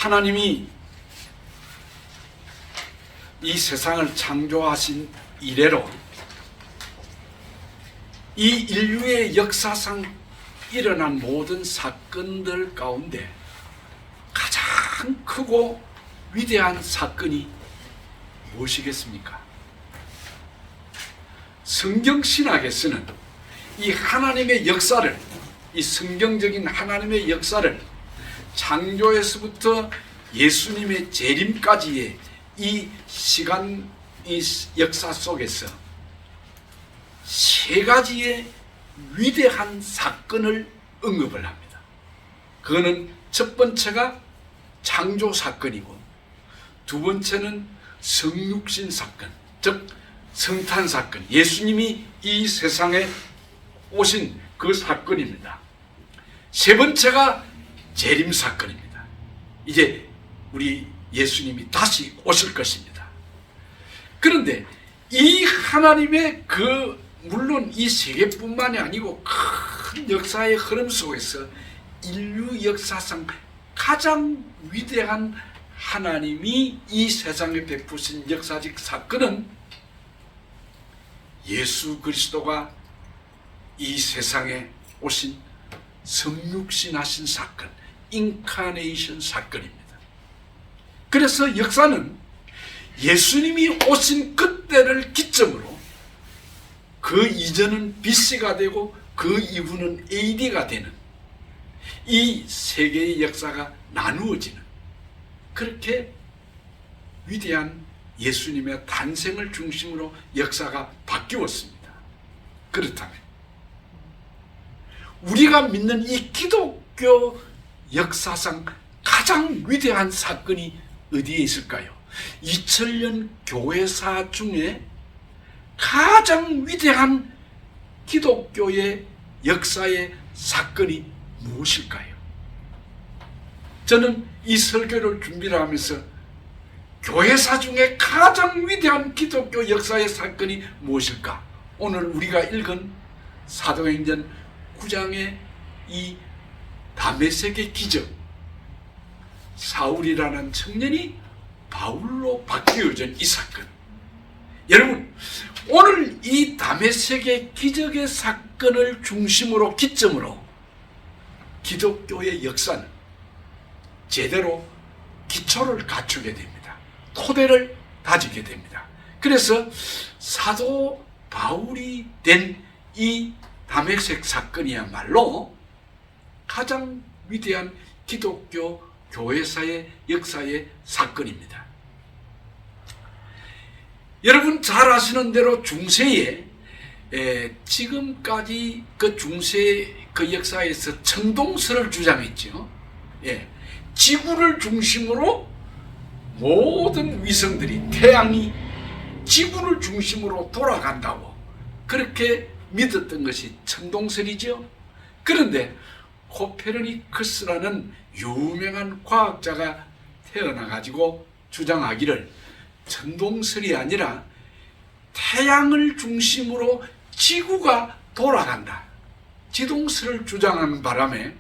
하나님이 이 세상을 창조하신 이래로 이 인류의 역사상 일어난 모든 사건들 가운데 가장 크고 위대한 사건이 무엇이겠습니까? 성경신학에서는 이 하나님의 역사를, 이 성경적인 하나님의 역사를 창조에서부터 예수님의 재림까지의 이 시간, 이 역사 속에서 세 가지의 위대한 사건을 언급을 합니다. 그거는 첫 번째가 창조 사건이고, 두 번째는 성육신 사건, 즉 성탄 사건, 예수님이 이 세상에 오신 그 사건입니다. 세 번째가 재림 사건입니다. 이제 우리 예수님이 다시 오실 것입니다. 그런데 이 하나님의 물론 이 세계뿐만이 아니고 큰 역사의 흐름 속에서 인류 역사상 가장 위대한 하나님이 이 세상에 베푸신 역사적 사건은 예수 그리스도가 이 세상에 오신 성육신하신 사건, 인카네이션 사건입니다. 그래서 역사는 예수님이 오신 그때를 기점으로 그 이전은 BC가 되고 그 이후는 AD가 되는 이 세계의 역사가 나누어지는, 그렇게 위대한 예수님의 탄생을 중심으로 역사가 바뀌었습니다. 그렇다면 우리가 믿는 이 기독교 역사상 가장 위대한 사건이 어디에 있을까요? 2000년 교회사 중에 가장 위대한 기독교의 역사의 사건이 무엇일까요? 저는 이 설교를 준비를 하면서 교회사 중에 가장 위대한 기독교 역사의 사건이 무엇일까? 오늘 우리가 읽은 사도행전 9장의 이 다메섹의 기적, 사울이라는 청년이 바울로 바뀌어진 이 사건. 여러분, 오늘 이 다메섹의 기적의 사건을 중심으로 기점으로 기독교의 역사는 제대로 기초를 갖추게 됩니다. 토대를 다지게 됩니다. 그래서 사도 바울이 된 이 다메섹 사건이야말로 가장 위대한 기독교 교회사의 역사의 사건입니다. 여러분 잘 아시는 대로 중세에 지금까지 그 중세 그 역사에서 천동설을 주장했죠. 지구를 중심으로 모든 위성들이, 태양이 지구를 중심으로 돌아간다고 그렇게 믿었던 것이 천동설이죠. 그런데 코페르니쿠스라는 유명한 과학자가 태어나가지고 주장하기를 천동설이 아니라 태양을 중심으로 지구가 돌아간다, 지동설을 주장하는 바람에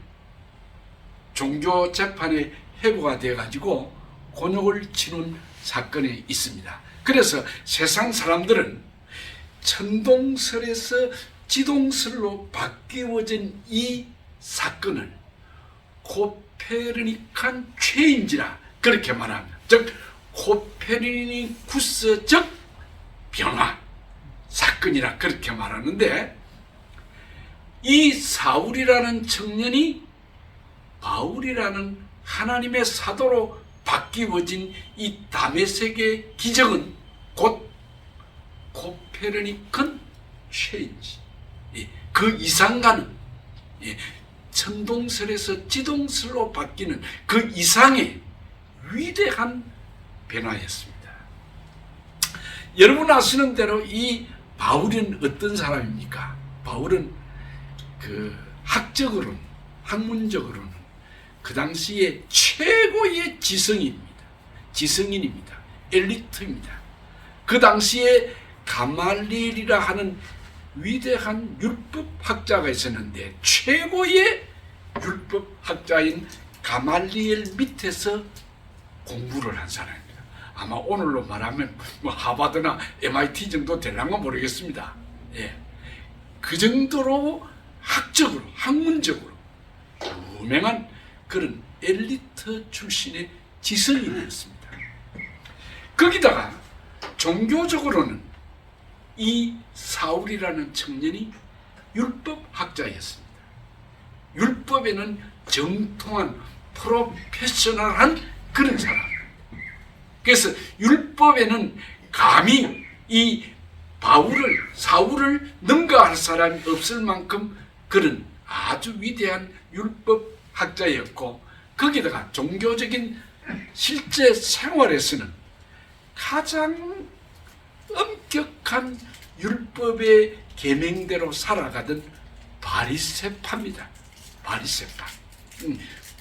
종교 재판에 회부가 되어가지고 곤욕을 치른 사건이 있습니다. 그래서 세상 사람들은 천동설에서 지동설로 바뀌어진 이 사건을 코페르니칸 체인지라 그렇게 말합니다. 즉 코페르니쿠스적 변화 사건이라 그렇게 말하는데, 이 사울이라는 청년이 바울이라는 하나님의 사도로 바뀌어진 이 다메섹의 기적은 곧 코페르니칸 체인지, 그 이상가는 천동설에서 지동설로 바뀌는 그 이상의 위대한 변화였습니다. 여러분 아시는 대로 이 바울은 어떤 사람입니까? 바울은 그 학적으로는, 학문적으로는 그 당시에 최고의 지성인입니다. 엘리트입니다. 그 당시에 가말리엘이라 하는 위대한 율법학자가 있었는데 최고의 율법학자인 가말리엘 밑에서 공부를 한 사람입니다. 아마 오늘로 말하면 뭐 하버드나 MIT 정도 되려면 모르겠습니다. 예. 그 정도로 학적으로, 학문적으로 유명한 그런 엘리트 출신의 지성인이었습니다. 거기다가 종교적으로는 이 사울이라는 청년이 율법학자였습니다. 율법에는 정통한 프로페셔널한 그런 사람. 그래서 율법에는 감히 이 사울을 능가할 사람이 없을 만큼 그런 아주 위대한 율법학자였고, 거기다가 종교적인 실제 생활에서는 가장 엄격한 율법의 계명대로 살아가던 바리새파입니다. 바리새파.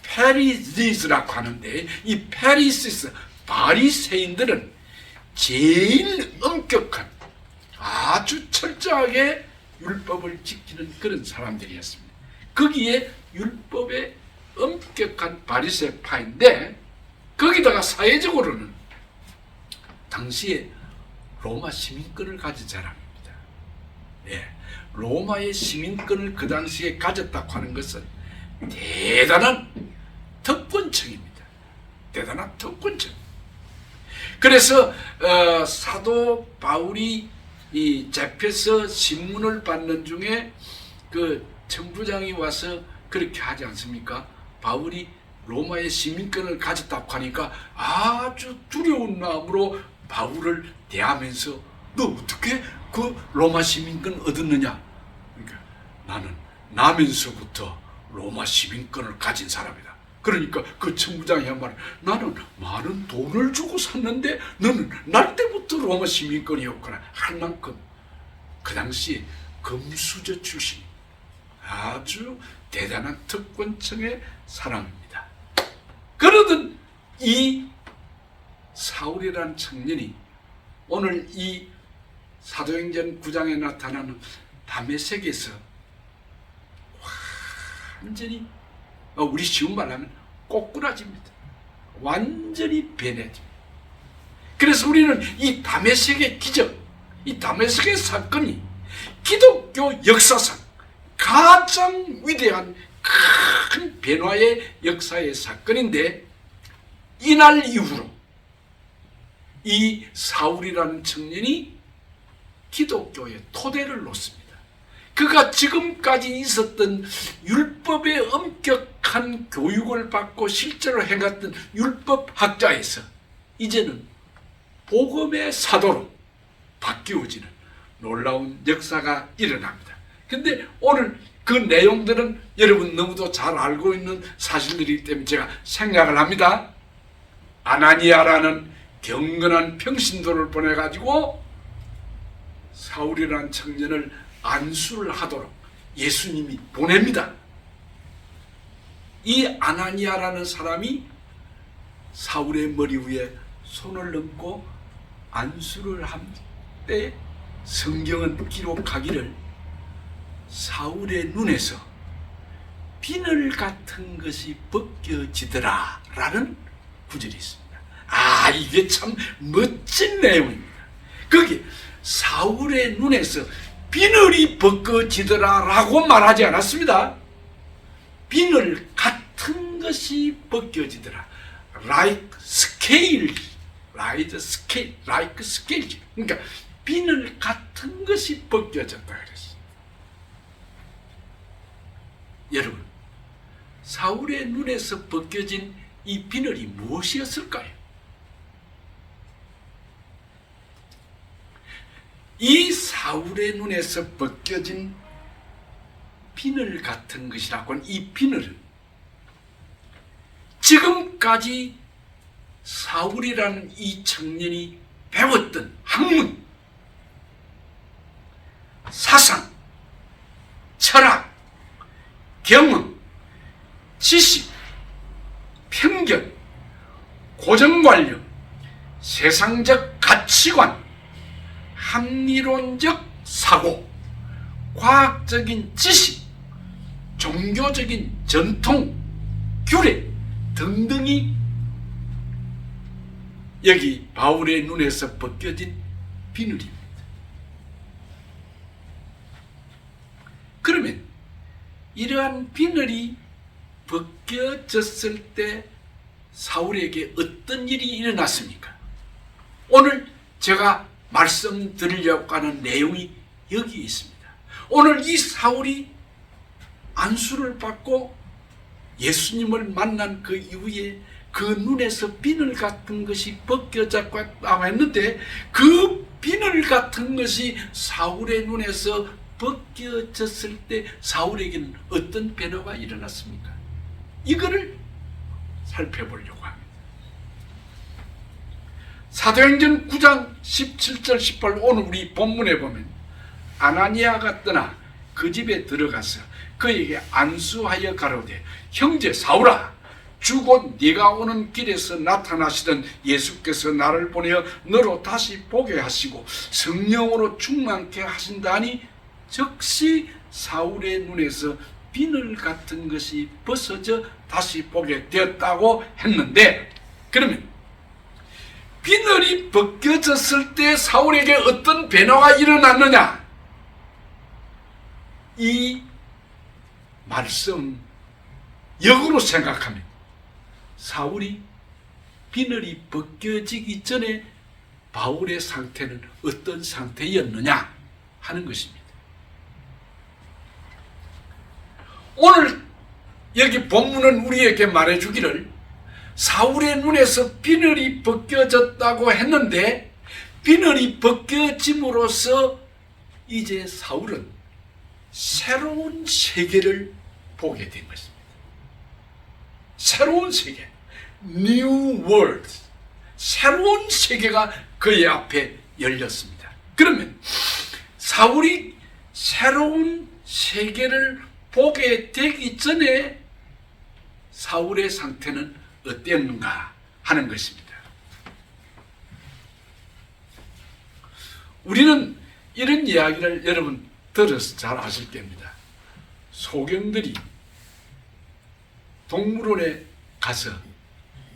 페리시스라고 하는데, 이 페리시스, 바리새인들은 제일 엄격한, 아주 철저하게 율법을 지키는 그런 사람들이었습니다. 거기에 율법의 엄격한 바리새파인데, 거기다가 사회적으로는 당시에 로마 시민권을 가진 사람입니다. 예, 로마의 시민권을 그 당시에 가졌다고 하는 것은 대단한 특권층입니다. 대단한 특권층. 그래서 사도 바울이 이 잡혀서 신문을 받는 중에 그 청부장이 와서 그렇게 하지 않습니까? 바울이 로마의 시민권을 가졌다고 하니까 아주 두려운 마음으로 바울을 대하면서 너 어떻게 그 로마 시민권 얻었느냐? 그러니까 나는 나면서부터 로마 시민권을 가진 사람이다. 그러니까 그 청부장이 한 말, 나는 많은 돈을 주고 샀는데 너는 날 때부터 로마 시민권이었구나 할 만큼 그 당시에 금수저 출신 아주 대단한 특권층의 사람입니다. 그러던 이 사울이라는 청년이 오늘 이 사도행전 9장에 나타나는 다메섹에서 완전히 우리 쉬운 말로 하면 꼬꾸라집니다. 완전히 변해집니다. 그래서 우리는 이 다메섹의 기적, 이 다메섹의 사건이 기독교 역사상 가장 위대한 큰 변화의 역사의 사건인데, 이날 이후로 이 사울이라는 청년이 기독교의 토대를 놓습니다. 그가 지금까지 있었던 율법의 엄격한 교육을 받고 실제로 행했던 율법학자에서 이제는 복음의 사도로 바뀌어지는 놀라운 역사가 일어납니다. 근데 오늘 그 내용들은 여러분 너무도 잘 알고 있는 사실들이기 때문에 제가 생략을 합니다. 아나니아라는 경건한 평신도를 보내가지고 사울이라는 청년을 안수를 하도록 예수님이 보냅니다. 이 아나니아라는 사람이 사울의 머리 위에 손을 얹고 안수를 한 때 성경은 기록하기를 사울의 눈에서 비늘 같은 것이 벗겨지더라 라는 구절이 있습니다. 이게 참 멋진 내용입니다. 거기 사울의 눈에서 비늘이 벗겨지더라 라고 말하지 않았습니다. 비늘 같은 것이 벗겨지더라. like scale. 그러니까 비늘 같은 것이 벗겨졌다 그랬어요. 여러분, 사울의 눈에서 벗겨진 이 비늘이 무엇이었을까요? 이 사울의 눈에서 벗겨진 비늘 같은 것이라고 하는 이 비늘은 지금까지 사울이라는 이 청년이 배웠던 학문, 사상, 철학, 경험, 지식, 편견, 고정관념, 세상적 가치관, 합리론적 사고, 과학적인 지식, 종교적인 전통, 규례 등등이 여기 바울의 눈에서 벗겨진 비늘입니다. 그러면 이러한 비늘이 벗겨졌을 때 사울에게 어떤 일이 일어났습니까? 오늘 제가 말씀드리려고 하는 내용이 여기 있습니다. 오늘 이 사울이 안수를 받고 예수님을 만난 그 이후에 그 눈에서 비늘 같은 것이 벗겨졌다고 했는데, 그 비늘 같은 것이 사울의 눈에서 벗겨졌을 때 사울에게는 어떤 변화가 일어났습니까? 이거를 살펴보려고 합니다. 사도행전 9장 17절 18, 오늘 우리 본문에 보면 아나니아가 떠나 그 집에 들어가서 그에게 안수하여 가로되, 형제 사울아, 주 곧 네가 오는 길에서 나타나시던 예수께서 나를 보내어 너로 다시 보게 하시고 성령으로 충만케 하신다니, 즉시 사울의 눈에서 비늘 같은 것이 벗어져 다시 보게 되었다고 했는데, 그러면 비늘이 벗겨졌을 때 사울에게 어떤 변화가 일어났느냐? 이 말씀 역으로 생각하면 사울이 비늘이 벗겨지기 전에 바울의 상태는 어떤 상태였느냐 하는 것입니다. 오늘 여기 본문은 우리에게 말해주기를 사울의 눈에서 비늘이 벗겨졌다고 했는데, 비늘이 벗겨짐으로써 이제 사울은 새로운 세계를 보게 된 것입니다. 새로운 세계, New World, 새로운 세계가 그의 앞에 열렸습니다. 그러면 사울이 새로운 세계를 보게 되기 전에 사울의 상태는 어땠는가 하는 것입니다. 우리는 이런 이야기를 여러분 들어서 잘 아실 겁니다. 소경들이 동물원에 가서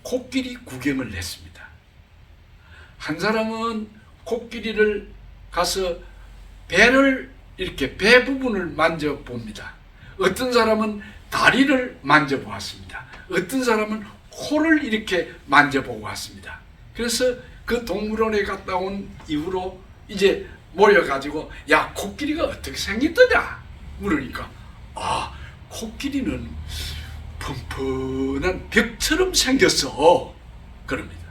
코끼리 구경을 했습니다. 한 사람은 코끼리를 가서 배를 이렇게 배 부분을 만져봅니다. 어떤 사람은 다리를 만져보았습니다. 어떤 사람은 코를 이렇게 만져보고 왔습니다. 그래서 그 동물원에 갔다 온 이후로 이제 모여가지고, 야, 코끼리가 어떻게 생겼더냐 물으니까, 아, 코끼리는 펀펀한 벽처럼 생겼어 그럽니다.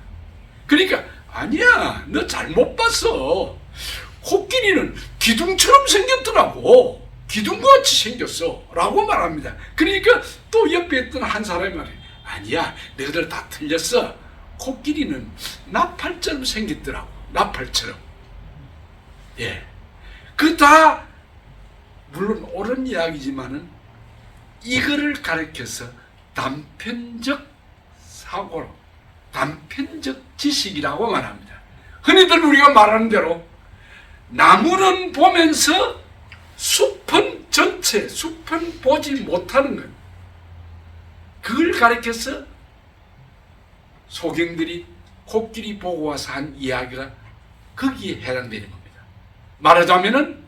그러니까, 아니야, 너 잘못 봤어. 코끼리는 기둥처럼 생겼더라고. 기둥같이 생겼어 라고 말합니다. 그러니까 또 옆에 있던 한 사람이 말해, 아니야, 너희들 다 틀렸어. 코끼리는 나팔처럼 생겼더라고. 나팔처럼. 예, 그 다 물론 옳은 이야기지만은 이거를 가르쳐서 단편적 사고로, 단편적 지식이라고 말합니다. 흔히들 우리가 말하는 대로 나무는 보면서 숲은 전체, 숲은 보지 못하는 것, 그걸 가르쳐서 소경들이 코끼리 보고 와서 한 이야기가 거기에 해당되는 겁니다. 말하자면은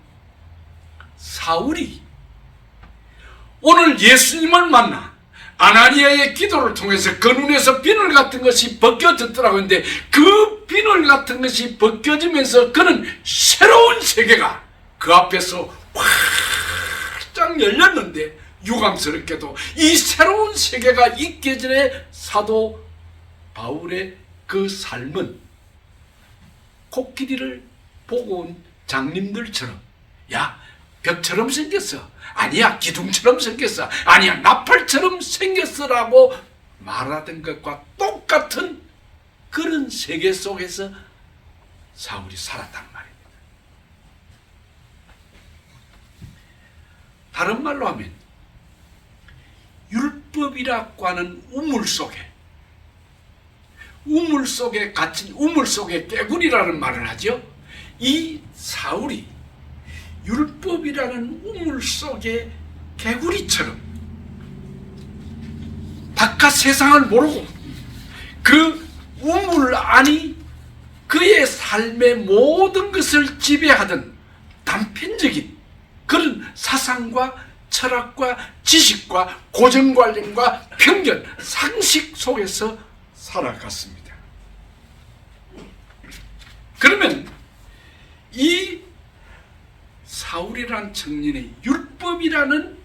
사울이 오늘 예수님을 만나 아나니아의 기도를 통해서 그 눈에서 비늘 같은 것이 벗겨졌더라고 했는데, 그 비늘 같은 것이 벗겨지면서 그는 새로운 세계가 그 앞에서 활짝 열렸는데, 유감스럽게도 이 새로운 세계가 있기 전에 사도 바울의 그 삶은 코끼리를 보고 온 장님들처럼, 야, 벽처럼 생겼어, 아니야, 기둥처럼 생겼어, 아니야, 나팔처럼 생겼어라고 말하던 것과 똑같은 그런 세계 속에서 사울이 살았단 말입니다. 다른 말로 하면 율법이라고 하는 우물 속에 갇힌, 우물 속에 깨구리라는 말을 하죠. 이 사울이 율법이라는 우물 속의 개구리처럼 바깥 세상을 모르고 그 우물 안이 그의 삶의 모든 것을 지배하던 단편적인 그런 사상과 철학과 지식과 고정관념과 편견, 상식 속에서 살아갔습니다. 그러면 이 사울이라는 청년의 율법이라는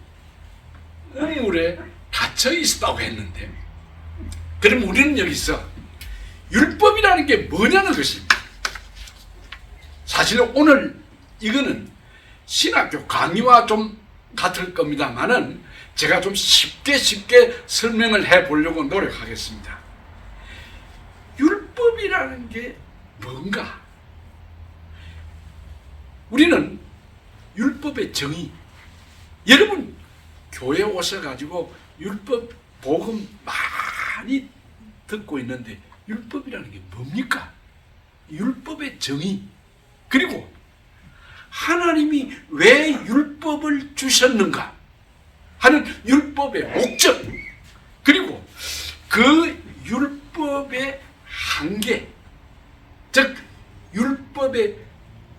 우물에 갇혀 있었다고 했는데, 그럼 우리는 여기서 율법이라는 게 뭐냐는 것입니다. 사실 오늘 이거는 신학교 강의와 좀 같을 겁니다만은 제가 좀 쉽게 설명을 해 보려고 노력하겠습니다. 율법이라는 게 뭔가? 우리는 율법의 정의, 여러분 교회 오셔가지고 율법 복음 많이 듣고 있는데 율법이라는 게 뭡니까? 율법의 정의, 그리고 하나님이 왜 율법을 주셨는가 하는 율법의 목적, 그리고 그 율법의 한계, 즉 율법의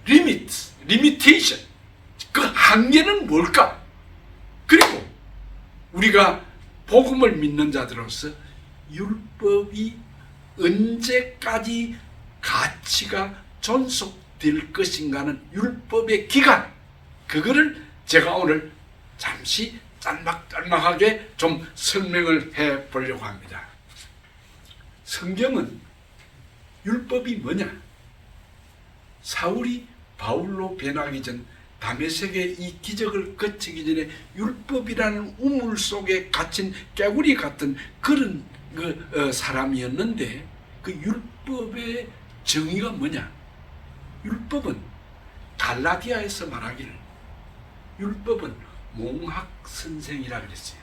리미테이션, 그 한계는 뭘까? 그리고 우리가 복음을 믿는 자들로서 율법이 언제까지 가치가 존속될 것인가는 율법의 기간, 그거를 제가 오늘 잠시 짤막하게 좀 설명을 해 보려고 합니다. 성경은 율법이 뭐냐? 사울이 바울로 변하기 전 다메섹의 이 기적을 거치기 전에 율법이라는 우물 속에 갇힌 깨구리 같은 그런 사람이었는데, 그 율법의 정의가 뭐냐? 율법은 갈라디아에서 말하기를 율법은 몽학선생이라 그랬어요.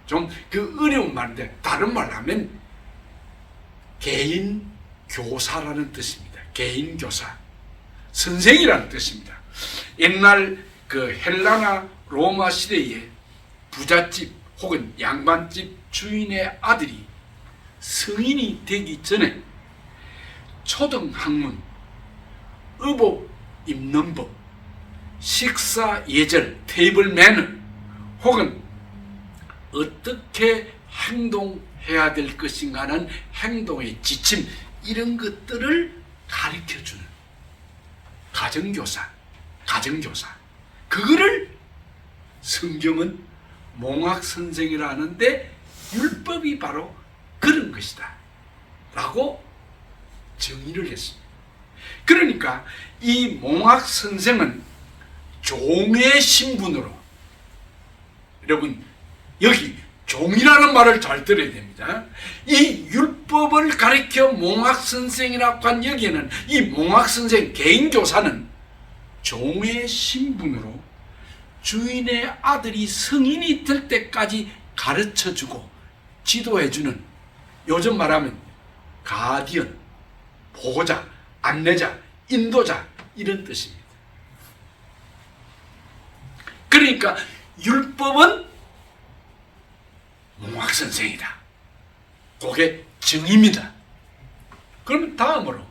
좀 그 어려운 말인데 다른 말로 하면 개인 교사라는 뜻입니다. 개인 교사, 선생이라는 뜻입니다. 옛날 그 헬라나 로마 시대에 부잣집 혹은 양반집 주인의 아들이 성인이 되기 전에 초등학문, 의복 입는 법, 식사 예절, 테이블 매너, 혹은 어떻게 행동해야 될 것인가는 행동의 지침, 이런 것들을 가르쳐주는 가정교사, 그거를 성경은 몽학선생이라 하는데 율법이 바로 그런 것이다 라고 정의를 했습니다. 그러니까 이 몽학선생은 종의 신분으로, 여러분 여기 종이라는 말을 잘 들어야 됩니다. 이 율법을 가르쳐 몽학선생이라고 한 여기에는 이 몽학선생 개인교사는 종의 신분으로 주인의 아들이 성인이 될 때까지 가르쳐주고 지도해주는, 요즘 말하면 가디언, 보호자, 안내자, 인도자, 이런 뜻입니다. 그러니까 율법은 몽학선생이다, 그게 정의입니다. 그럼 다음으로,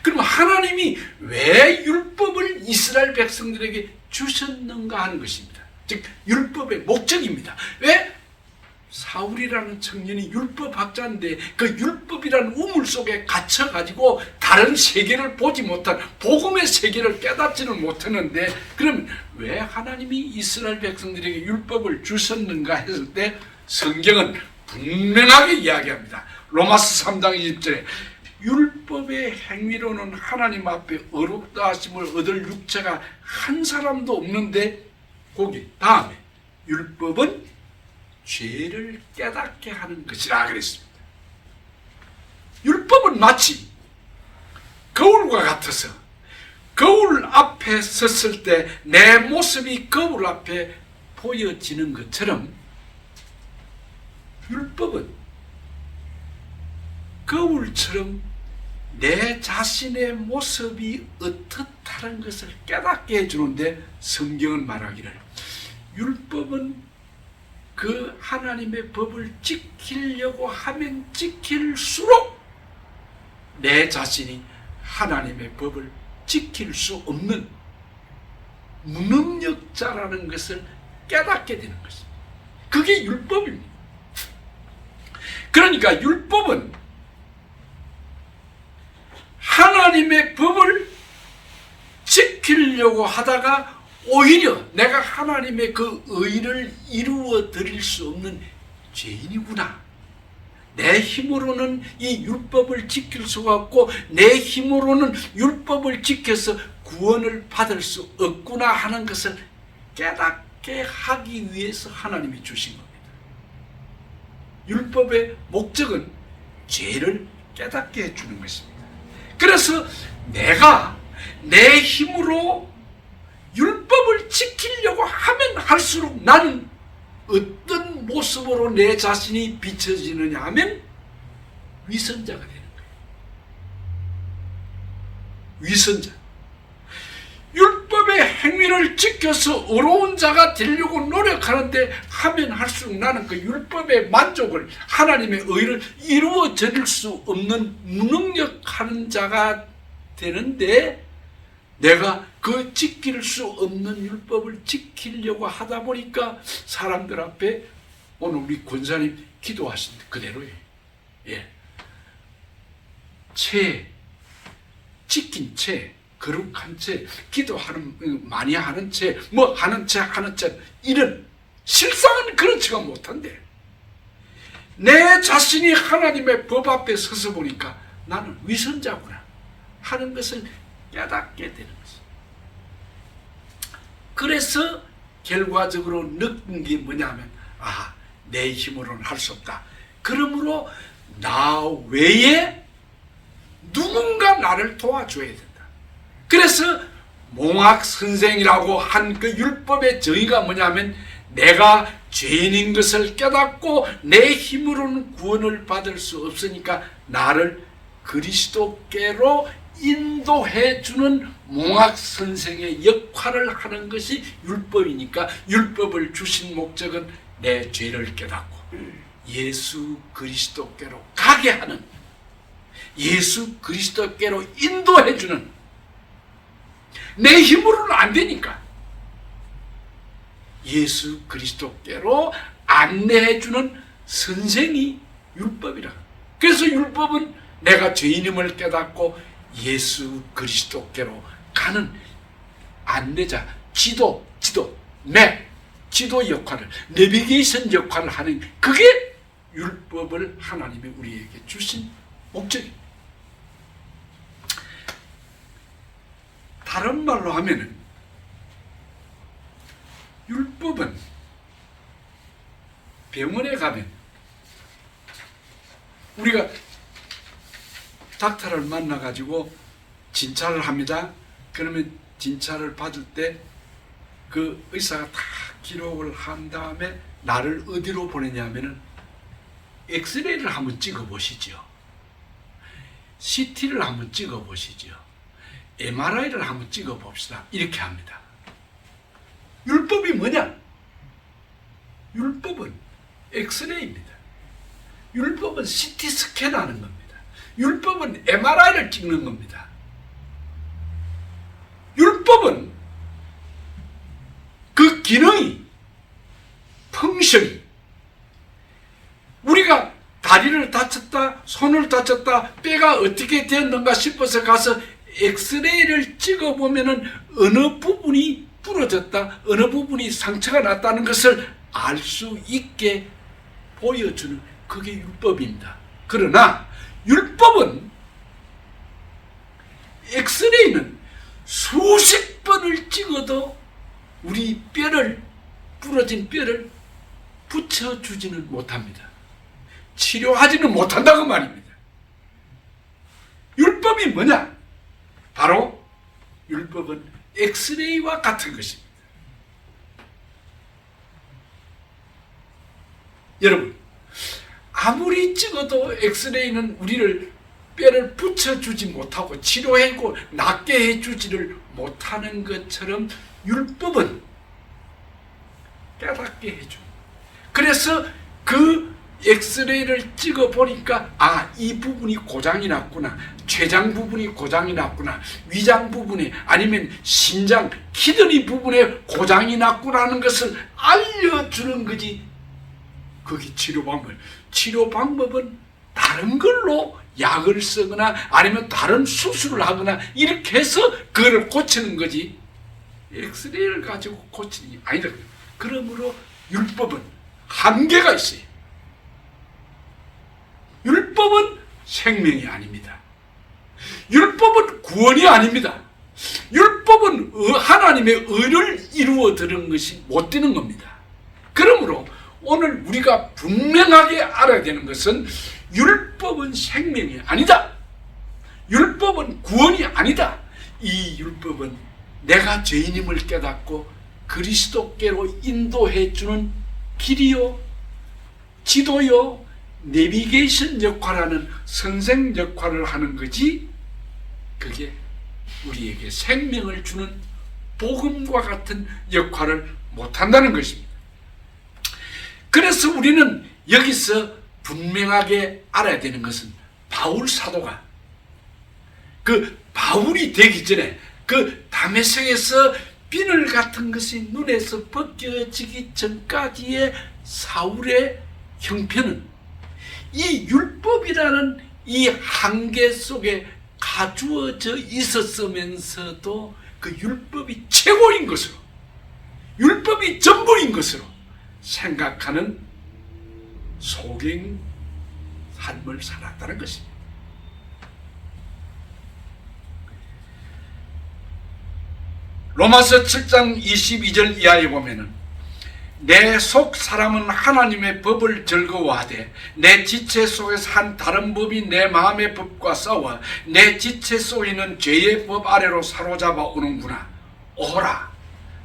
그럼 하나님이 왜 율법을 이스라엘 백성들에게 주셨는가 하는 것입니다. 즉 율법의 목적입니다. 왜 사울이라는 청년이 율법학자인데 그 율법이라는 우물 속에 갇혀가지고 다른 세계를 보지 못한, 복음의 세계를 깨닫지는 못했는데, 그러면 왜 하나님이 이스라엘 백성들에게 율법을 주셨는가 했을 때 성경은 분명하게 이야기합니다. 로마서 3장 20절에 율법의 행위로는 하나님 앞에 어렵다 하심을 얻을 육체가 한 사람도 없는데, 거기 다음에 율법은 죄를 깨닫게 하는 것이라 그랬습니다. 율법은 마치 거울과 같아서 거울 앞에 섰을 때 내 모습이 거울 앞에 보여지는 것처럼, 율법은 거울처럼 내 자신의 모습이 어떻다는 것을 깨닫게 해주는데, 성경은 말하기를 율법은 그 하나님의 법을 지키려고 하면 지킬수록 내 자신이 하나님의 법을 지킬 수 없는 무능력자라는 것을 깨닫게 되는 것입니다. 그게 율법입니다. 그러니까 율법은 하나님의 법을 지키려고 하다가 오히려 내가 하나님의 그 의를 이루어 드릴 수 없는 죄인이구나. 내 힘으로는 이 율법을 지킬 수가 없고 내 힘으로는 율법을 지켜서 구원을 받을 수 없구나 하는 것을 깨닫게 하기 위해서 하나님이 주신 겁니다. 율법의 목적은 죄를 깨닫게 해주는 것입니다. 그래서 내가 내 힘으로 율법을 지키려고 하면 할수록 나는 어떤 모습으로 내 자신이 비춰지느냐 하면 위선자가 되는 거예요. 위선자. 율법의 행위를 지켜서 의로운 자가 되려고 노력하는데 하면 할수록 나는 그 율법의 만족을, 하나님의 의를 이루어 드릴 수 없는 무능력하는 자가 되는데, 내가 그 지킬 수 없는 율법을 지키려고 하다 보니까 사람들 앞에 오늘 우리 권사님 기도하신 그대로예요. 예. 지킨 채, 거룩한 채, 기도하는, 많이 하는 채, 뭐 하는 채, 이런, 실상은 그렇지가 못한데, 내 자신이 하나님의 법 앞에 서서 보니까 나는 위선자구나 하는 것을 깨닫게 되는 것입니다. 그래서 결과적으로 느낀 게 뭐냐면, 내 힘으로는 할 수 없다. 그러므로 나 외에 누군가 나를 도와줘야 된다. 그래서 몽학 선생이라고 한 그 율법의 정의가 뭐냐면, 내가 죄인인 것을 깨닫고 내 힘으로는 구원을 받을 수 없으니까 나를 그리스도께로 인도해 주는 몽학 선생의 역할을 하는 것이 율법이니까, 율법을 주신 목적은 내 죄를 깨닫고 예수 그리스도께로 가게 하는, 예수 그리스도께로 인도해 주는, 내 힘으로는 안 되니까 예수 그리스도께로 안내해 주는 선생이 율법이라. 그래서 율법은 내가 죄인임을 깨닫고 예수 그리스도께로 가는 안내자, 지도 역할을, 내비게이션 역할을 하는, 그게 율법을 하나님이 우리에게 주신 목적입니다. 다른 말로 하면은, 율법은 병원에 가면 우리가 닥터를 만나가지고 진찰을 합니다. 그러면 진찰을 받을 때 그 의사가 다 기록을 한 다음에 나를 어디로 보내냐면은 엑스레이를 한번 찍어 보시죠. CT를 한번 찍어 보시죠. MRI를 한번 찍어 봅시다. 이렇게 합니다. 율법이 뭐냐? 율법은 엑스레이입니다. 율법은 CT 스캔하는 겁니다. 율법은 MRI를 찍는 겁니다. 율법은 그 기능이, 펑션이, 우리가 다리를 다쳤다, 손을 다쳤다, 뼈가 어떻게 되었는가 싶어서 가서 엑스레이를 찍어보면은 어느 부분이 부러졌다, 어느 부분이 상처가 났다는 것을 알 수 있게 보여주는, 그게 율법입니다. 그러나 율법은, 엑스레이는 수십 번을 찍어도 우리 뼈를, 부러진 뼈를 붙여주지는 못합니다. 치료하지는 못한다고 말입니다. 율법이 뭐냐? 바로 율법은 엑스레이와 같은 것입니다. 여러분, 아무리 찍어도 엑스레이는 우리를, 뼈를 붙여주지 못하고 치료하고 낫게 해주지를 못하는 것처럼 율법은 깨닫게 해줍니다. 그래서 그 엑스레이를 찍어 보니까 이 부분이 고장이 났구나, 췌장 부분이 고장이 났구나, 위장 부분이 아니면 신장, 키드니 부분에 고장이 났구나는 것을 알려주는 거지. 그게 치료 방법. 치료 방법은 다른 걸로 약을 쓰거나 아니면 다른 수술을 하거나 이렇게 해서 그걸 고치는 거지, 엑스레이를 가지고 고치는 게 아니다. 그러므로 율법은 한계가 있어요. 율법은 생명이 아닙니다. 율법은 구원이 아닙니다. 율법은 하나님의 의를 이루어 드는 것이 못 되는 겁니다. 그러므로 오늘 우리가 분명하게 알아야 되는 것은 율법은 생명이 아니다. 율법은 구원이 아니다. 이 율법은 내가 죄인임을 깨닫고 그리스도께로 인도해 주는 길이요, 지도요, 내비게이션 역할하는 선생 역할을 하는 거지, 그게 우리에게 생명을 주는 복음과 같은 역할을 못한다는 것입니다. 그래서 우리는 여기서 분명하게 알아야 되는 것은 바울 사도가 그 바울이 되기 전에 그 다메섹에서 비늘 같은 것이 눈에서 벗겨지기 전까지의 사울의 형편은 이 율법이라는 이 한계 속에 가두어져 있었으면서도 그 율법이 최고인 것으로, 율법이 전부인 것으로 생각하는 소경 삶을 살았다는 것입니다. 로마서 7장 22절 이하에 보면은 내 속 사람은 하나님의 법을 즐거워하되 내 지체 속에서 한 다른 법이 내 마음의 법과 싸워 내 지체 속에 있는 죄의 법 아래로 사로잡아 오는구나. 오라,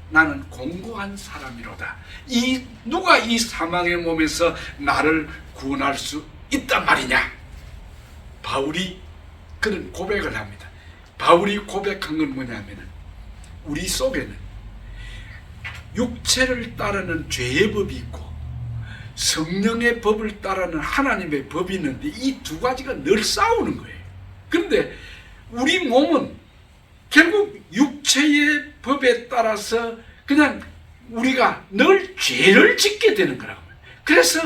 나는 공고한 사람이로다. 누가 이 사망의 몸에서 나를 구원할 수 있단 말이냐? 바울이 그런 고백을 합니다. 바울이 고백한 건 뭐냐면은 우리 속에는 육체를 따르는 죄의 법이 있고 성령의 법을 따르는 하나님의 법이 있는데 이 두 가지가 늘 싸우는 거예요. 그런데 우리 몸은 결국 육체의 법에 따라서 그냥 우리가 늘 죄를 짓게 되는 거라고요. 그래서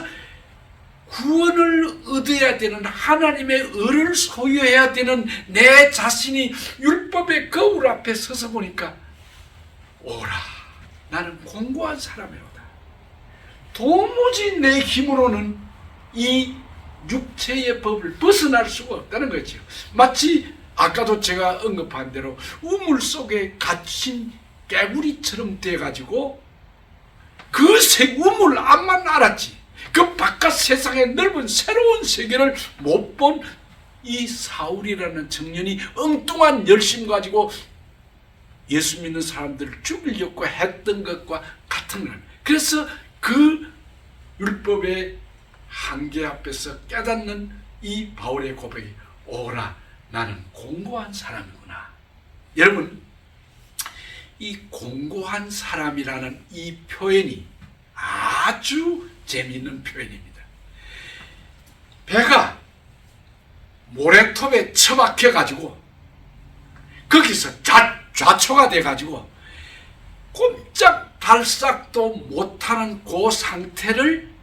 구원을 얻어야 되는 하나님의 의를 소유해야 되는 내 자신이 율법의 거울 앞에 서서 보니까 오라, 나는 공고한 사람이로다. 도무지 내 힘으로는 이 육체의 법을 벗어날 수가 없다는 거죠. 마치 아까도 제가 언급한 대로 우물 속에 갇힌 깨구리처럼 돼가지고 그 우물 앞만 알았지 그 바깥 세상의 넓은 새로운 세계를 못 본 이 사울이라는 청년이 엉뚱한 열심 가지고 예수 믿는 사람들을 죽이려고 했던 것과 같은 거예요. 그래서 그 율법의 한계 앞에서 깨닫는 이 바울의 고백이 오라, 나는 공고한 사람이구나. 여러분, 이 공고한 사람이라는 이 표현이 아주 재미있는 표현입니다. 배가 모래톱에 처박혀 가지고 거기서 좌초가 돼 가지고 꼼짝 달싹도 못하는 그 상태를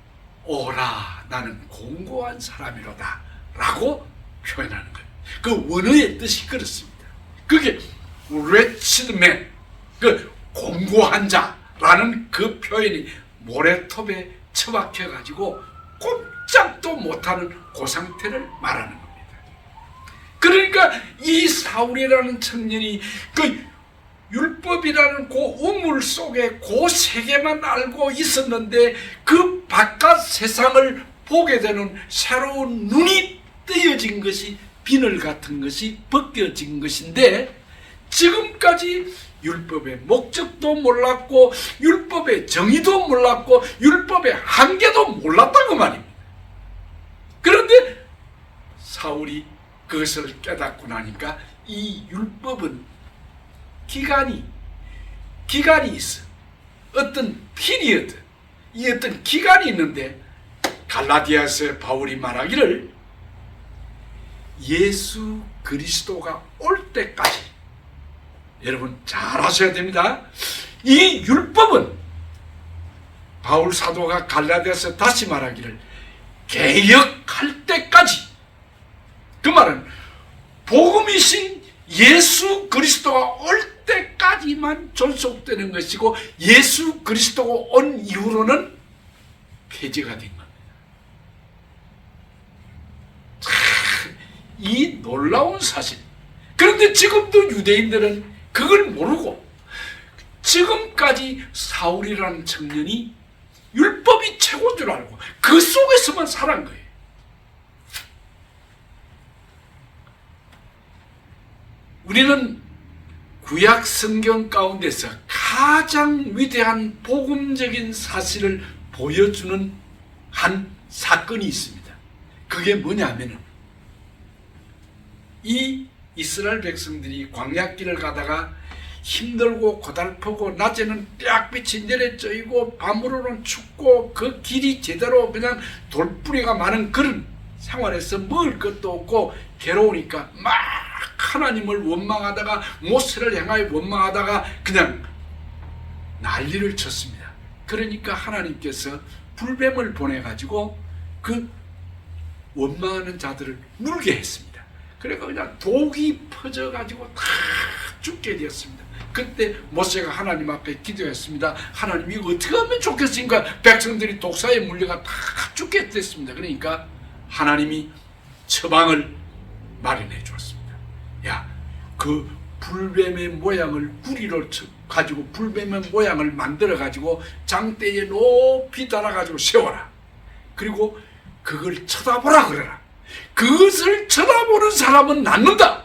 오라, 나는 공고한 사람이로다 라고 표현하는 거예요. 그 원어의 뜻이 그렇습니다. 그게 wretched man, 그 공고한 자라는 그 표현이 모래톱에 처박혀 가지고 꼼짝도 못하는 그 상태를 말하는 겁니다. 그러니까 이 사울이라는 청년이 그 율법이라는 그 우물 속에 그 세계만 알고 있었는데 그 바깥 세상을 보게 되는 새로운 눈이 뜨여진 것이 비늘 같은 것이 벗겨진 것인데 지금까지 율법의 목적도 몰랐고 율법의 정의도 몰랐고 율법의 한계도 몰랐다고 말입니다. 그런데 사울이 그것을 깨닫고 나니까 이 율법은 기간이 있어. 어떤 피리어드, 이 어떤 기간이 있는데 갈라디아서의 바울이 말하기를 예수 그리스도가 올 때까지, 여러분 잘 아셔야 됩니다. 이 율법은 바울 사도가 갈라디아서 다시 말하기를 개혁할 때까지, 그 말은 복음이신 예수 그리스도가 올 때까지만 존속되는 것이고 예수 그리스도가 온 이후로는 폐지가 된 겁니다. 이 놀라운 사실. 그런데 지금도 유대인들은 그걸 모르고 지금까지 사울이라는 청년이 율법이 최고인 줄 알고 그 속에서만 살은 거예요. 우리는 구약 성경 가운데서 가장 위대한 복음적인 사실을 보여주는 한 사건이 있습니다. 그게 뭐냐면은 이 이스라엘 백성들이 광야길을 가다가 힘들고 고달프고 낮에는 떼약빛이 내려쬐고 밤으로는 춥고 그 길이 제대로 그냥 돌뿌리가 많은 그런 생활에서 먹을 것도 없고 괴로우니까 막 하나님을 원망하다가 모세를 향하여 원망하다가 그냥 난리를 쳤습니다. 그러니까 하나님께서 불뱀을 보내가지고 그 원망하는 자들을 물게 했습니다. 그래서 그냥 독이 퍼져가지고 다 죽게 되었습니다. 그때 모세가 하나님 앞에 기도했습니다. 하나님 이거 어떻게 하면 좋겠습니까? 백성들이 독사에 물려가 다 죽게 됐습니다. 그러니까 하나님이 처방을 마련해 주었습니다. 야, 그 불뱀의 모양을 구리로 가지고 불뱀의 모양을 만들어 가지고 장대에 높이 달아 가지고 세워라. 그리고 그걸 쳐다보라 그래라. 그것을 쳐다보는 사람은 낫는다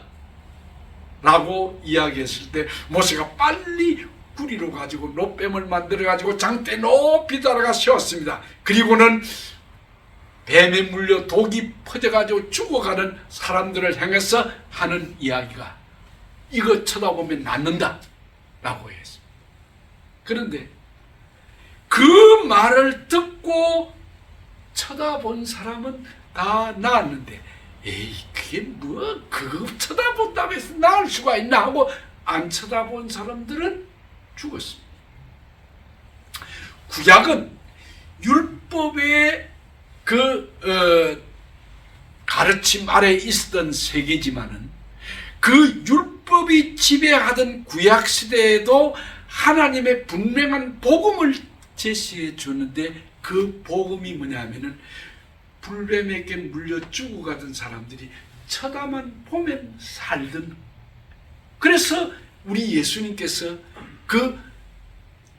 라고 이야기했을 때 모세가 빨리 구리로 가지고 노뱀을 만들어 가지고 장대 높이 달아가 세웠습니다. 그리고는 뱀에 물려 독이 퍼져가지고 죽어가는 사람들을 향해서 하는 이야기가 이거 쳐다보면 낫는다 라고 했습니다. 그런데 그 말을 듣고 쳐다본 사람은 다 나았는데 에이 그게 뭐 그거 쳐다본다고 해서 나을 수가 있나 하고 안 쳐다본 사람들은 죽었습니다. 구약은 율법의 가르침 아래 있었던 세계지만은 그 율법이 지배하던 구약 시대에도 하나님의 분명한 복음을 제시해 주는데 그 복음이 뭐냐면은 불뱀에게 물려 죽어가던 사람들이 쳐다만 보면 살던. 그래서 우리 예수님께서 그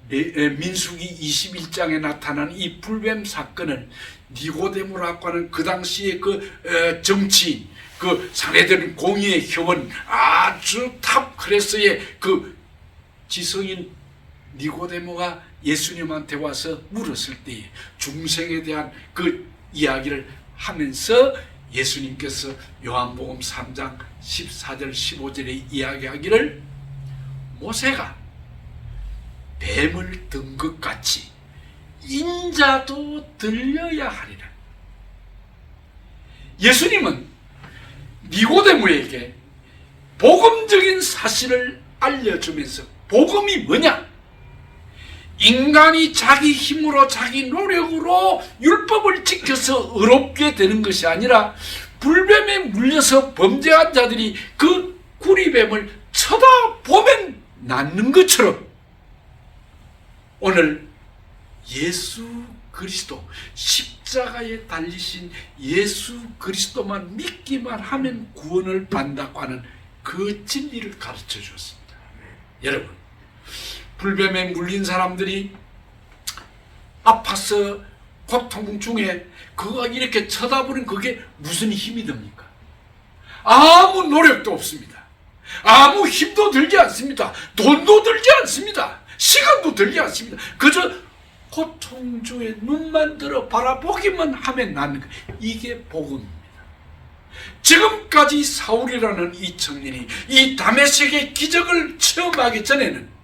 민수기 21장에 나타난 이 불뱀 사건을 니고데모라고 하는 그 당시에 그 정치인, 그 상해드린 공의의 효원, 아주 탑 클래스의 그 지성인 니고데모가 예수님한테 와서 물었을 때에 중생에 대한 그 이야기를 하면서 예수님께서 요한복음 3장 14절 15절에 이야기하기를 모세가 뱀을 든 것 같이 인자도 들려야 하리라. 예수님은 니고데모에게 복음적인 사실을 알려주면서 복음이 뭐냐? 인간이 자기 힘으로 자기 노력으로 율법을 지켜서 의롭게 되는 것이 아니라 불뱀에 물려서 범죄한 자들이 그 구리뱀을 쳐다보면 낫는 것처럼 오늘 예수 그리스도 십자가에 달리신 예수 그리스도만 믿기만 하면 구원을 받는다고 하는 그 진리를 가르쳐 주었습니다. 여러분, 불뱀에 물린 사람들이 아파서 고통 중에 그거 이렇게 쳐다보는 그게 무슨 힘이 됩니까? 아무 노력도 없습니다. 아무 힘도 들지 않습니다. 돈도 들지 않습니다. 시간도 들지 않습니다. 그저 고통 중에 눈만 들어 바라보기만 하면 낫는 거. 이게 복음입니다. 지금까지 사울이라는 이 청년이 이 다메섹의 기적을 체험하기 전에는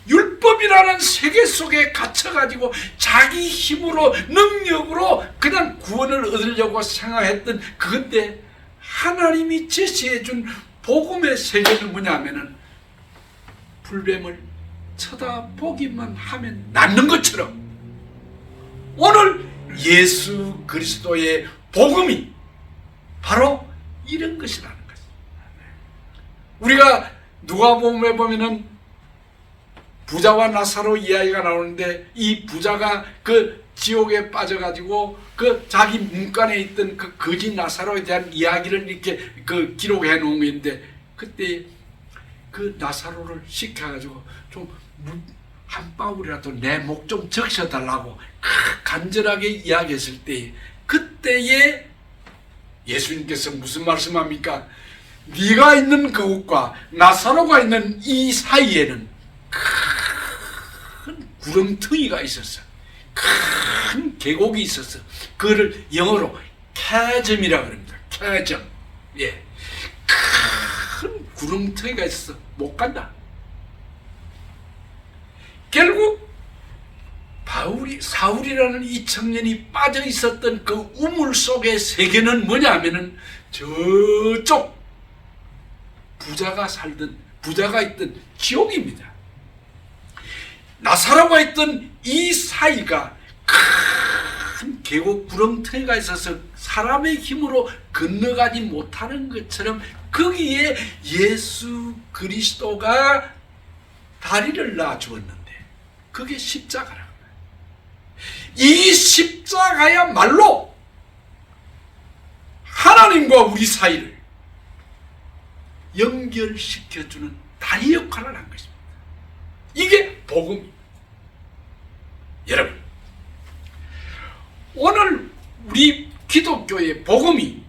율법이라는 세계 속에 갇혀가지고 자기 힘으로 능력으로 그냥 구원을 얻으려고 생각했던 그때 하나님이 제시해준 복음의 세계는 뭐냐면은 불뱀을 쳐다보기만 하면 낫는 것처럼 오늘 예수 그리스도의 복음이 바로 이런 것이라는 것입니다. 우리가 누가복음에 보면은 부자와 나사로 이야기가 나오는데 이 부자가 그 지옥에 빠져가지고 그 자기 문간에 있던 그 거지 나사로에 대한 이야기를 이렇게 그 기록해 놓은 건데 그때 그 나사로를 시켜가지고 좀 한 방울이라도 내 목 좀 적셔달라고 간절하게 이야기했을 때 그때에 예수님께서 무슨 말씀합니까? 네가 있는 그곳과 나사로가 있는 이 사이에는 큰 구렁텅이가 있었어. 큰 계곡이 있었어. 그거를 영어로 chasm이라고 합니다. chasm. 예. 큰 구렁텅이가 있었어. 못 간다. 결국 사울이라는 이 청년이 빠져 있었던 그 우물 속의 세계는 뭐냐면은 저쪽 부자가 있던 지옥입니다. 나사로가 있던 이 사이가 큰 계곡 구렁텅이가 있어서 사람의 힘으로 건너가지 못하는 것처럼 거기에 예수 그리스도가 다리를 놔주었는데 그게 십자가라고. 이 십자가야말로 하나님과 우리 사이를 연결시켜주는 다리 역할을 한 것입니다. 이게 복음입니다. 여러분, 오늘 우리 기독교의 복음이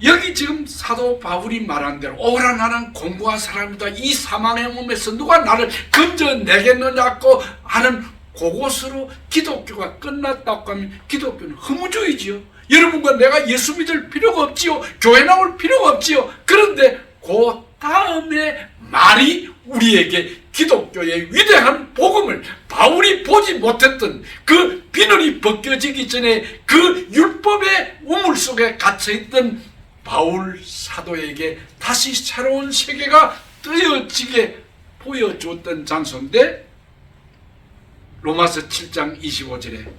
여기 지금 사도 바울이 말한 대로 오라 나는 공부한 사람이다. 이 사망의 몸에서 누가 나를 건져내겠느냐고 하는 그곳으로 기독교가 끝났다고 하면 기독교는 허무주의지요. 여러분과 내가 예수 믿을 필요가 없지요. 교회 나올 필요가 없지요. 그런데 그 다음에 말이 우리에게 기독교의 위대한 복음을 바울이 보지 못했던 그 비늘이 벗겨지기 전에 그 율법의 우물 속에 갇혀있던 바울 사도에게 다시 새로운 세계가 뜨여지게 보여줬던 장소인데 로마서 7장 25절에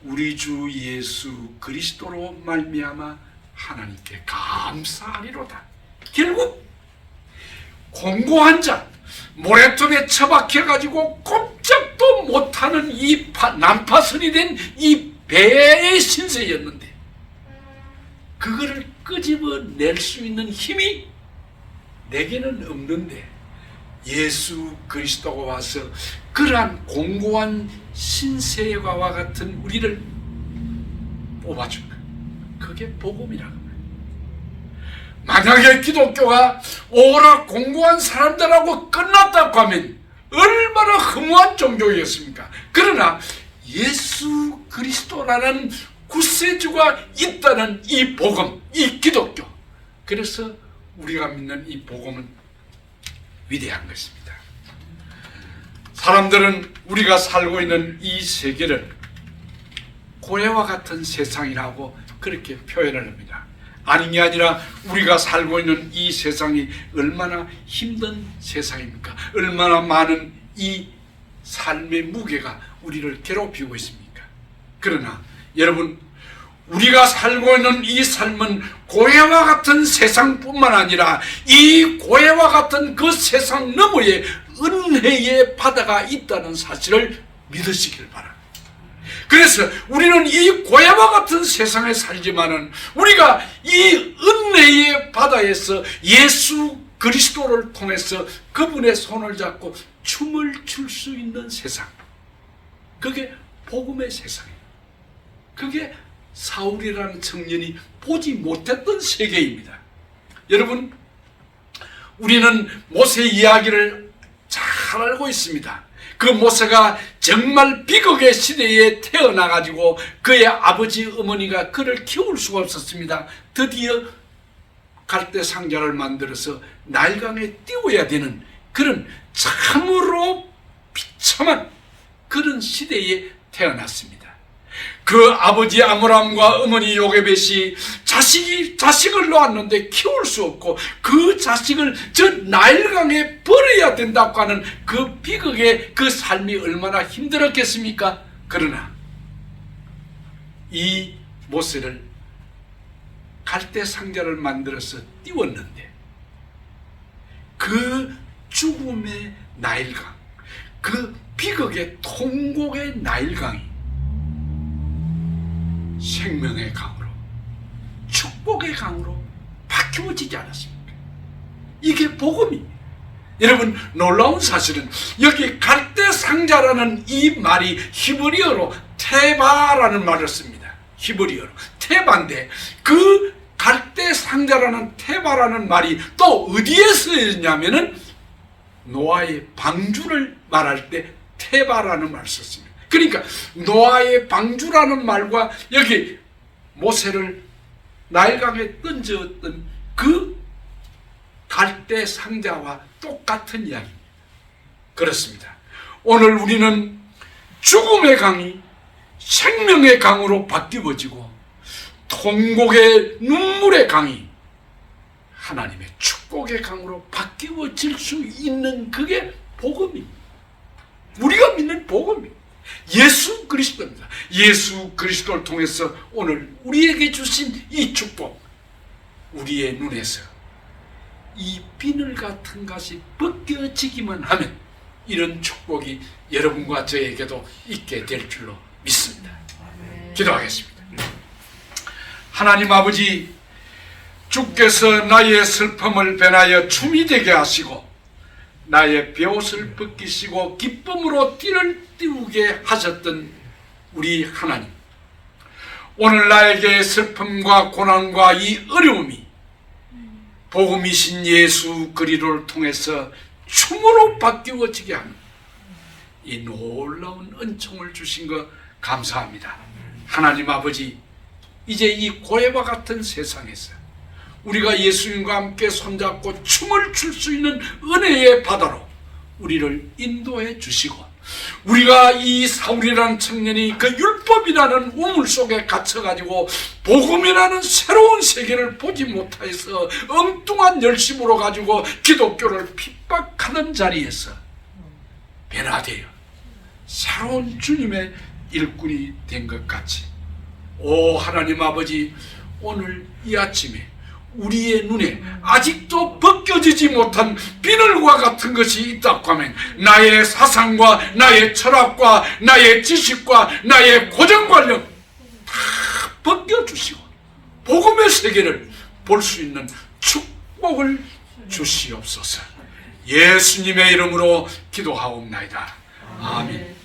우리 주 예수 그리스도로 말미암아 하나님께 감사하리로다. 결국 공고한 자, 모래톱에 처박혀가지고 꼼짝도 못하는 이 난파선이 된 이 배의 신세였는데 그거를 끄집어낼 수 있는 힘이 내게는 없는데 예수 그리스도가 와서 그러한 공고한 신세가와 같은 우리를 뽑아준 것. 그게 복음이라고. 만약에 기독교가 오라 공고한 사람들하고 끝났다고 하면 얼마나 허무한 종교였습니까? 그러나 예수 그리스도라는 구세주가 있다는 이 복음, 이 기독교. 그래서 우리가 믿는 이 복음은 위대한 것입니다. 사람들은 우리가 살고 있는 이 세계를 고래와 같은 세상이라고 그렇게 표현을 합니다. 아닌 게 아니라 우리가 살고 있는 이 세상이 얼마나 힘든 세상입니까? 얼마나 많은 이 삶의 무게가 우리를 괴롭히고 있습니까? 그러나 여러분, 우리가 살고 있는 이 삶은 고해와 같은 세상뿐만 아니라 이 고해와 같은 그 세상 너머에 은혜의 바다가 있다는 사실을 믿으시길 바랍니다. 그래서 우리는 이 고해와 같은 세상에 살지만은 우리가 이 은혜의 바다에서 예수 그리스도를 통해서 그분의 손을 잡고 춤을 출 수 있는 세상, 그게 복음의 세상이에요. 그게 사울이라는 청년이 보지 못했던 세계입니다. 여러분, 우리는 모세 이야기를 잘 알고 있습니다. 그 모세가 정말 비극의 시대에 태어나가지고 그의 아버지 어머니가 그를 키울 수가 없었습니다. 드디어 갈대 상자를 만들어서 나일강에 띄워야 되는 그런 참으로 비참한 그런 시대에 태어났습니다. 그 아버지 아므람과 어머니 요게벳이 자식을 놓았는데 키울 수 없고 그 자식을 저 나일강에 버려야 된다고 하는 그 비극의 그 삶이 얼마나 힘들었겠습니까? 그러나 이 모세를 갈대 상자를 만들어서 띄웠는데 그 죽음의 나일강, 그 비극의 통곡의 나일강이 생명의 강으로, 축복의 강으로 바뀌어지지 않았습니까? 이게 복음입니다. 여러분, 놀라운 사실은 여기 갈대 상자라는 이 말이 히브리어로 테바라는 말을 씁니다. 히브리어로 테바인데 그 갈대 상자라는 테바라는 말이 또 어디에 쓰였냐면은 노아의 방주를 말할 때 테바라는 말을 썼습니다. 그러니까 노아의 방주라는 말과 여기 모세를 나일강에 던졌던 그 갈대 상자와 똑같은 이야기입니다. 그렇습니다. 오늘 우리는 죽음의 강이 생명의 강으로 바뀌어지고 통곡의 눈물의 강이 하나님의 축복의 강으로 바뀌어질 수 있는 그게 복음입니다. 우리가 믿는 복음입니다. 예수 그리스도입니다. 예수 그리스도를 통해서 오늘 우리에게 주신 이 축복, 우리의 눈에서 이 비늘 같은 것이 벗겨지기만 하면 이런 축복이 여러분과 저에게도 있게 될 줄로 믿습니다. 기도하겠습니다. 하나님 아버지, 주께서 나의 슬픔을 변하여 춤이 되게 하시고 나의 베옷을 벗기시고 기쁨으로 띠를 띄우게 하셨던 우리 하나님, 오늘 나에게 슬픔과 고난과 이 어려움이 복음이신 예수 그리스도를 통해서 춤으로 바뀌어지게 하는 이 놀라운 은총을 주신 것 감사합니다. 하나님 아버지, 이제 이 고해와 같은 세상에서 우리가 예수님과 함께 손잡고 춤을 출 수 있는 은혜의 바다로 우리를 인도해 주시고, 우리가 이 사울이라는 청년이 그 율법이라는 우물 속에 갇혀가지고 복음이라는 새로운 세계를 보지 못해서 엉뚱한 열심으로 가지고 기독교를 핍박하는 자리에서 변화되어 새로운 주님의 일꾼이 된 것 같이, 오 하나님 아버지, 오늘 이 아침에 우리의 눈에 아직도 벗겨지지 못한 비늘과 같은 것이 있다고 하면 나의 사상과 나의 철학과 나의 지식과 나의 고정관념 다 벗겨주시고 복음의 세계를 볼 수 있는 축복을 주시옵소서. 예수님의 이름으로 기도하옵나이다. 아멘.